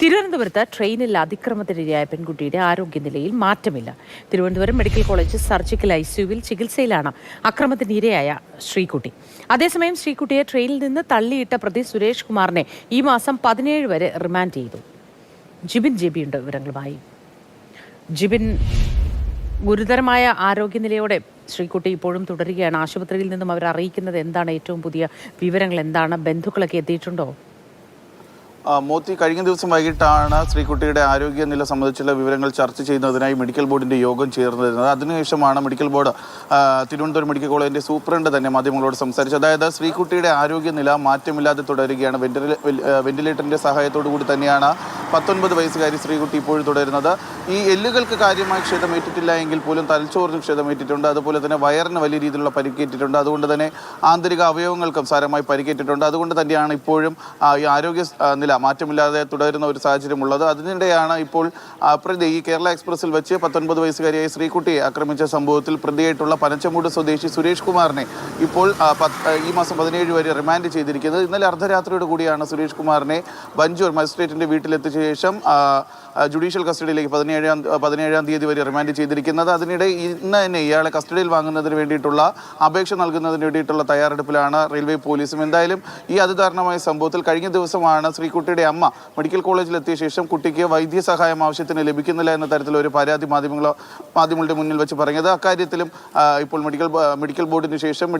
തിരുവനന്തപുരത്ത് ട്രെയിനിൽ അതിക്രമത്തിനിരയായ പെൺകുട്ടിയുടെ ആരോഗ്യനിലയിൽ മാറ്റമില്ല. തിരുവനന്തപുരം മെഡിക്കൽ കോളേജ് സർജിക്കൽ ഐസിയുവിൽ ചികിത്സയിലാണ് അക്രമത്തിനിരയായ ശ്രീകുട്ടി. അതേസമയം ശ്രീകുട്ടിയെ ട്രെയിനിൽ നിന്ന് തള്ളിയിട്ട പ്രതി സുരേഷ് കുമാറിനെ ഈ മാസം 17 വരെ റിമാൻഡ് ചെയ്തു. ജിബിൻ ജെബിയുണ്ട് വിവരങ്ങളുമായി. ജിബിൻ, ഗുരുതരമായ ആരോഗ്യനിലയോടെ ശ്രീകുട്ടി ഇപ്പോഴും തുടരുകയാണ്. ആശുപത്രിയിൽ നിന്നും അവർ അറിയിക്കുന്നത് എന്താണ്? ഏറ്റവും പുതിയ വിവരങ്ങൾ എന്താണ്? ബന്ധുക്കളൊക്കെ എത്തിയിട്ടുണ്ടോ? മോത്തി, കഴിഞ്ഞ ദിവസം വൈകിട്ടാണ് ശ്രീകുട്ടിയുടെ ആരോഗ്യനില സംബന്ധിച്ചുള്ള വിവരങ്ങൾ ചർച്ച ചെയ്യുന്നതിനായി മെഡിക്കൽ ബോർഡിന്റെ യോഗം ചേർന്നിരുന്നത്. അതിനുശേഷമാണ് മെഡിക്കൽ ബോർഡ് തിരുവനന്തപുരം മെഡിക്കൽ കോളേജിന്റെ സൂപ്രണ്ട് തന്നെ മാധ്യമങ്ങളോട് സംസാരിച്ചത്. അതായത് ശ്രീകുട്ടിയുടെ ആരോഗ്യനില മാറ്റമില്ലാതെ തുടരുകയാണ്. വെന്റിലേറ്ററിന്റെ സഹായത്തോടു കൂടി തന്നെയാണ് 19 വയസ്സുകാരി ശ്രീകുട്ടി ഇപ്പോഴും തുടരുന്നത്. ഈ എല്ലുകൾക്ക് കാര്യമായി ക്ഷതമേറ്റിട്ടില്ല എങ്കിൽ പോലും തലച്ചോറിന് ക്ഷതമേറ്റിട്ടുണ്ട്. അതുപോലെ തന്നെ വയറിന് വലിയ രീതിയിലുള്ള പരിക്കേറ്റിട്ടുണ്ട്. അതുകൊണ്ട് തന്നെ ആന്തരിക അവയവങ്ങൾക്കും സാരമായി പരിക്കേറ്റിട്ടുണ്ട്. അതുകൊണ്ട് തന്നെയാണ് ഇപ്പോഴും ഈ ആരോഗ്യ നില മാറ്റമില്ലാതെ തുടരുന്ന ഒരു സാഹചര്യമുള്ളത്. അതിനിടെയാണ് ഇപ്പോൾ പ്രതി ഈ കേരള എക്സ്പ്രസിൽ വെച്ച് 19 വയസ്സുകാരിയായ ശ്രീകുട്ടിയെ ആക്രമിച്ച സംഭവത്തിൽ പ്രതിയായിട്ടുള്ള പനച്ചമൂട് സ്വദേശി സുരേഷ് കുമാറിനെ ഇപ്പോൾ ഈ മാസം 17 വരെ റിമാൻഡ് ചെയ്തിരിക്കുന്നത്. ഇന്നലെ അർദ്ധരാത്രിയോട് കൂടിയാണ് സുരേഷ് കുമാറിനെ ബഞ്ചൂർ മജിസ്ട്രേറ്റിന്റെ വീട്ടിലെത്തിച്ച ശേഷം ജുഡീഷ്യൽ കസ്റ്റഡിയിലേക്ക് 17-ാം തീയതി വരെ റിമാൻഡ് ചെയ്തിരിക്കുന്നത്. അതിനിടെ ഇന്ന് തന്നെ ഇയാളെ കസ്റ്റഡിയിൽ വാങ്ങുന്നതിന് വേണ്ടിയിട്ടുള്ള അപേക്ഷ നൽകുന്നതിന് വേണ്ടിയിട്ടുള്ള തയ്യാറെടുപ്പിലാണ് റെയിൽവേ പോലീസും. എന്തായാലും ഈ അതിദാരുണമായ സംഭവത്തിൽ കഴിഞ്ഞ ദിവസമാണ് ശ്രീകുട്ടിയുടെ അമ്മ മെഡിക്കൽ കോളേജിലെത്തിയ ശേഷം കുട്ടിക്ക് വൈദ്യസഹായം ആവശ്യത്തിന് ലഭിക്കുന്നില്ല എന്ന തരത്തിലൊരു പരാതി മാധ്യമങ്ങളുടെ മുന്നിൽ വെച്ച് പറഞ്ഞത്. അക്കാര്യത്തിലും ഇപ്പോൾ മെഡിക്കൽ ബോർഡിന് ശേഷം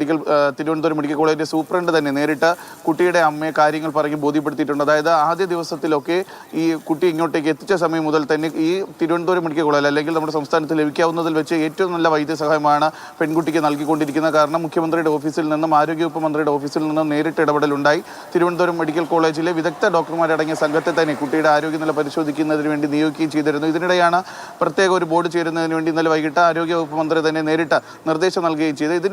തിരുവനന്തപുരം മെഡിക്കൽ കോളേജിന്റെ സൂപ്രണ്ട് തന്നെ നേരിട്ട് കുട്ടിയുടെ അമ്മയെ കാര്യങ്ങൾ പറഞ്ഞ് ബോധ്യപ്പെടുത്തിയിട്ടുണ്ട്. അതായത് ആദ്യ ദിവസത്തിലൊക്കെ ഈ കുട്ടി ഇങ്ങോട്ടേക്ക് എത്തിച്ച സമയം മുതൽ തന്നെ ഈ തിരുവനന്തപുരം മെഡിക്കൽ കോളേജ് അല്ലെങ്കിൽ നമ്മുടെ സംസ്ഥാനത്ത് ലഭിക്കാവുന്നതിൽ വെച്ച് ഏറ്റവും നല്ല വൈദ്യസഹായമാണ് പെൺകുട്ടിക്ക് നൽകിക്കൊണ്ടിരിക്കുന്നത്. കാരണം മുഖ്യമന്ത്രിയുടെ ഓഫീസിൽ നിന്നും ആരോഗ്യവകുപ്പ് മന്ത്രിയുടെ ഓഫീസിൽ നിന്നും നേരിട്ട് ഇടപെടലുണ്ടായി. തിരുവനന്തപുരം മെഡിക്കൽ കോളേജിലെ വിദഗ്ധ ഡോക്ടർമാരടങ്ങിയ സംഘത്തെ തന്നെ കുട്ടിയുടെ ആരോഗ്യനില പരിശോധിക്കുന്നതിന് വേണ്ടി നിയോഗിക്കുകയും ചെയ്തിരുന്നു. ഇതിനിടെയാണ് പ്രത്യേക ഒരു ബോർഡ് ചേരുന്നതിന് വേണ്ടി ഇന്നലെ വൈകിട്ട് ആരോഗ്യവകുപ്പ് മന്ത്രി തന്നെ നേരിട്ട് നിർദ്ദേശം നൽകുകയും ചെയ്തത്.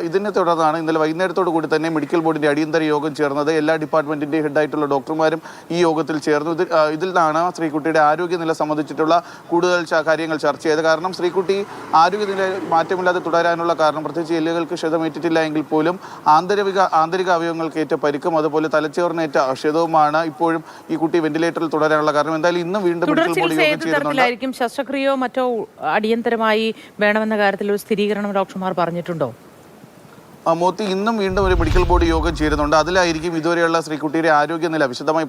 ഇതിനെ തുടർന്നാണ് ഇന്നലെ വൈകുന്നേരത്തോടു കൂടി തന്നെ മെഡിക്കൽ ബോർഡിന്റെ അടിയന്തര യോഗം ചേർന്നത്. എല്ലാ ഡിപ്പാർട്ട്മെന്റിന്റെ ഹെഡായിട്ടുള്ള ഡോക്ടർമാരും ഈ യോഗത്തിൽ ചേർന്നു. ഇതിൽ നിന്നാണ് ശ്രീകുട്ടിയുടെ ആരോഗ്യനില സംബന്ധിച്ചിട്ടുള്ള കൂടുതൽ കാര്യങ്ങൾ ചർച്ച ചെയ്തത്. കാരണം ശ്രീകുട്ടി ആരോഗ്യനില മാറ്റമില്ലാതെ തുടരാനുള്ള കാരണം പ്രത്യേകിച്ച് എല്ലുകൾക്ക് ക്ഷതമേറ്റിട്ടില്ല എങ്കിൽ പോലും ആന്തരിക അവയവങ്ങൾക്ക് ഏറ്റ പരിക്കും അതുപോലെ തലച്ചോറിനേറ്റ ക്ഷതവുമാണ് ഇപ്പോഴും ഈ കുട്ടി വെന്റിലേറ്ററിൽ തുടരാനുള്ള കാരണം. എന്തായാലും ഇന്നും വീണ്ടും മെഡിക്കൽ ബോർഡ് യോഗം ചേരുന്നുണ്ട്. ശസ്ത്രക്രിയയോ മറ്റോ അടിയന്തരമായി വേണമെന്ന കാര്യത്തിൽ ഒരു സ്ഥിരീകരണം ഡോക്ടർമാർ പറഞ്ഞിട്ടുണ്ടോ? മോത്തി, ഇന്നും വീണ്ടും ഒരു മെഡിക്കൽ ബോർഡ് യോഗം ചേരുന്നുണ്ട്. അതിലായിരിക്കും ഇതുവരെയുള്ള ശ്രീകുട്ടിയുടെ ആരോഗ്യനില വിശദമായി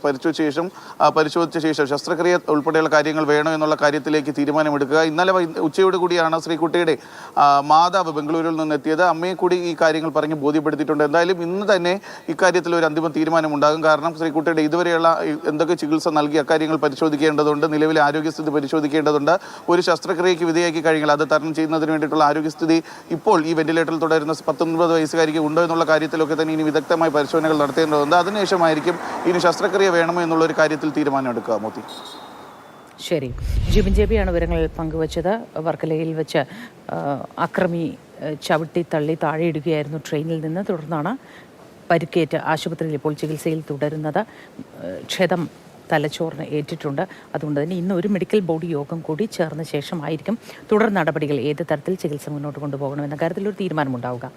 പരിശോധിച്ച ശേഷം ശസ്ത്രക്രിയ ഉൾപ്പെടെയുള്ള കാര്യങ്ങൾ വേണോ എന്നുള്ള കാര്യത്തിലേക്ക് തീരുമാനമെടുക്കുക. ഇന്നലെ ഉച്ചയോട് കൂടിയാണ് ശ്രീകുട്ടിയുടെ മാതാവ് ബംഗളൂരുവിൽ നിന്ന് എത്തിയത്. അമ്മയെ കൂടി ഈ കാര്യങ്ങൾ പറഞ്ഞ് ബോധ്യപ്പെടുത്തിയിട്ടുണ്ട്. എന്തായാലും ഇന്ന് തന്നെ ഇക്കാര്യത്തിൽ ഒരു അന്തിമ തീരുമാനമുണ്ടാകും. കാരണം ശ്രീകുട്ടിയുടെ ഇതുവരെയുള്ള എന്തൊക്കെ ചികിത്സ നൽകി അക്കാര്യങ്ങൾ പരിശോധിക്കേണ്ടതുണ്ട്. നിലവിലെ ആരോഗ്യസ്ഥിതി പരിശോധിക്കേണ്ടതുണ്ട്. ഒരു ശസ്ത്രക്രിയയ്ക്ക് വിധേയാക്കി കഴിഞ്ഞാൽ അത് തരണം ചെയ്യുന്നതിന് വേണ്ടിയിട്ടുള്ള ആരോഗ്യസ്ഥിതി ഇപ്പോൾ ഈ വെന്റിലേറ്ററിൽ തുടരുന്ന 19 വയസ്സുകാരിക്ക് ഉണ്ടോ എന്നുള്ള കാര്യത്തിലൊക്കെ തന്നെ ഇനി വിദഗ്ധമായ പരിശോധനകൾ നടത്തേണ്ടതുണ്ട്. അതിനുശേഷമായിരിക്കും ഇനി ശസ്ത്രക്രിയ വേണമോ എന്നുള്ളൊരു കാര്യത്തിൽ തീരുമാനമെടുക്കുക. മോത്തി, ശരി. ജിബിൻ ജെബിയാണ് വിവരങ്ങൾ പങ്കുവച്ചത്. വർക്കലയിൽ വെച്ച് അക്രമി ചവിട്ടി തള്ളി താഴെയിടുകയായിരുന്നു ട്രെയിനിൽ നിന്ന്. തുടർന്നാണ് പരിക്കേറ്റ് ആശുപത്രിയിൽ ഇപ്പോൾ ചികിത്സയിൽ തുടരുന്നത്. ക്ഷതം തലച്ചോറിന് ഏറ്റിട്ടുണ്ട്. അതുകൊണ്ട് തന്നെ ഇന്ന് ഒരു മെഡിക്കൽ ബോർഡ് യോഗം കൂടി ചേർന്ന ശേഷമായിരിക്കും തുടർ നടപടികൾ ഏത് തരത്തിൽ ചികിത്സ മുന്നോട്ട് കൊണ്ടുപോകണമെന്ന കാര്യത്തിൽ ഒരു തീരുമാനമുണ്ടാവുക.